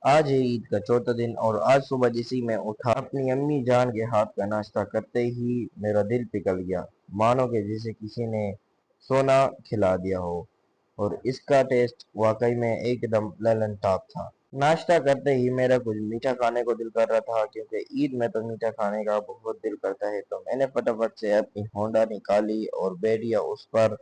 آج ہے عید کا چوتھا دن اور آج صبح جیسے ہی میں اٹھا اپنی امی جان کے ہاتھ کا ناشتہ کرتے ہی میرا دل پگھل گیا، مانو کہ جیسے کسی نے سونا کھلا دیا ہو، اور اس کا ٹیسٹ واقعی میں ایک دم للن ٹاپ تھا۔ ناشتہ کرتے ہی میرا کچھ میٹھا کھانے کو دل کر رہا تھا، کیونکہ عید میں تو میٹھا کھانے کا بہت دل کرتا ہے، تو میں نے فٹافٹ سے اپنی ہونڈا نکالی اور بیٹھ گیا اس پر۔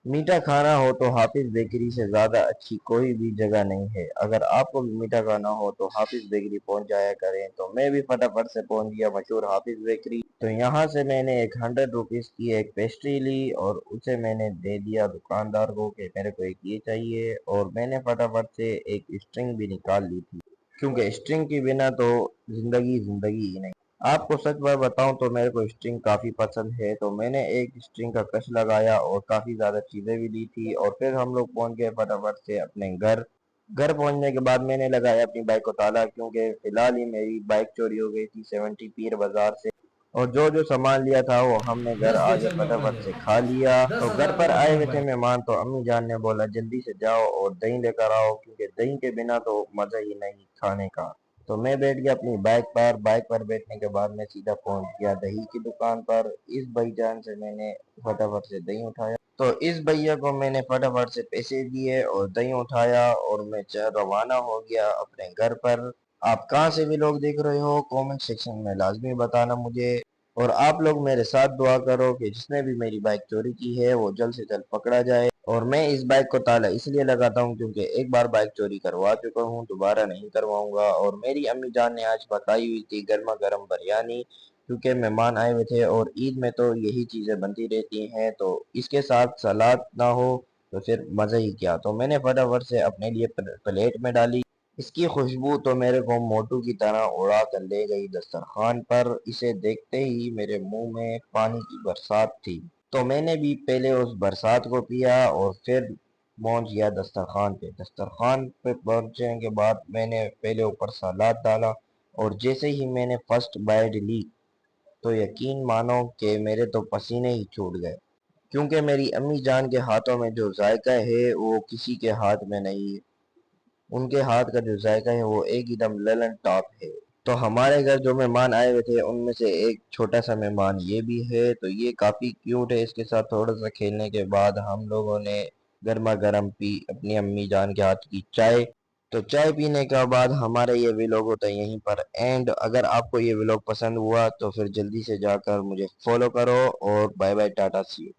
میٹھا کھانا ہو تو حافظ بیکری سے زیادہ اچھی کوئی بھی جگہ نہیں ہے۔ اگر آپ کو بھی میٹھا کھانا ہو تو حافظ بیکری پہنچ جایا کریں۔ تو میں بھی فٹافٹ سے پہنچ گیا مشہور حافظ بیکری۔ تو یہاں سے میں نے ایک 100 روپیز کی ایک پیسٹری لی اور اسے میں نے دے دیا دکاندار کو کہ میرے کو ایک یہ چاہیے، اور میں نے فٹافٹ سے ایک اسٹرنگ بھی نکال لی تھی، کیونکہ اسٹرنگ کی بنا تو زندگی ہی نہیں۔ آپ کو سچ بات بتاؤں تو میرے کو اسٹرنگ کافی پسند ہے، تو میں نے ایک اسٹرنگ کا کش لگایا اور کافی زیادہ چیزیں بھی لی تھی، اور پھر ہم لوگ پہنچ گئے فٹافٹ سے اپنے گھر پہنچنے کے بعد میں نے لگایا اپنی بائک کو تالا، کیونکہ فی الحال ہی میری بائک چوری ہو گئی تھی 70 پیر بازار سے، اور جو سامان لیا تھا وہ ہم نے گھر 10 کے آگے چل بٹوا فٹافٹ دے سے کھا لیا۔ تو دس گھر ہزار پر روپے آئے نوٹ ہوئے تھے بھائی مہمان، تو امی جان نے بولا جلدی سے جاؤ اور دہی لے کر آؤ، کیونکہ دہی کے بنا تو مزہ ہی نہیں کھانے کا۔ تو میں بیٹھ گیا اپنی بائک پر بیٹھنے کے بعد میں سیدھا پہنچ گیا دہی کی دکان پر۔ اس بھائی جان سے میں نے فٹافٹ سے دہی اٹھایا، تو اس بھیا کو میں نے فٹافٹ سے پیسے دیے اور دہی اٹھایا، اور میں روانہ ہو گیا اپنے گھر پر۔ آپ کہاں سے بھی لوگ دیکھ رہے ہو کومنٹ سیکشن میں لازمی بتانا مجھے، اور آپ لوگ میرے ساتھ دعا کرو کہ جس نے بھی میری بائک چوری کی ہے وہ جلد سے جلد پکڑا جائے۔ اور میں اس بائک کو تالا اس لیے لگاتا ہوں کیونکہ ایک بار بائک چوری کروا چکا ہوں، دوبارہ نہیں کرواؤں گا۔ اور میری امی جان نے آج پکائی ہوئی تھی گرما گرم بریانی، کیونکہ مہمان آئے ہوئے تھے اور عید میں تو یہی چیزیں بنتی رہتی ہیں، تو اس کے ساتھ سلاد نہ ہو تو پھر مزہ ہی کیا۔ تو میں نے فٹافٹ سے اپنے لیے پلیٹ میں ڈالی۔ اس کی خوشبو تو میرے کو موٹو کی طرح اڑا کر لے گئی دسترخوان پر، اسے دیکھتے ہی میرے منہ میں پانی کی برسات تھی۔ تو میں نے بھی پہلے اس برسات کو پیا اور پھر پہنچ گیا دسترخوان پہ۔ دسترخوان پہ پہنچنے کے بعد میں نے پہلے اوپر سلاد ڈالا، اور جیسے ہی میں نے فرسٹ بائٹ لی تو یقین مانو کہ میرے تو پسینے ہی چھوٹ گئے، کیونکہ میری امی جان کے ہاتھوں میں جو ذائقہ ہے وہ کسی کے ہاتھ میں نہیں ہے۔ ان کے ہاتھ کا جو ذائقہ ہے وہ ایک ہی دم للن ٹاپ ہے۔ تو ہمارے گھر جو مہمان آئے ہوئے تھے ان میں سے ایک چھوٹا سا مہمان یہ بھی ہے، تو یہ کافی کیوٹ ہے۔ اس کے ساتھ تھوڑا سا کھیلنے کے بعد ہم لوگوں نے گرما گرم پی اپنی امی جان کے ہاتھ کی چائے۔ تو چائے پینے کے بعد ہمارا یہ ویلوگ ہوتا ہے یہیں پر اینڈ۔ اگر آپ کو یہ ویلوگ پسند ہوا تو پھر جلدی سے جا کر مجھے فالو کرو، اور bye bye ta-ta see you.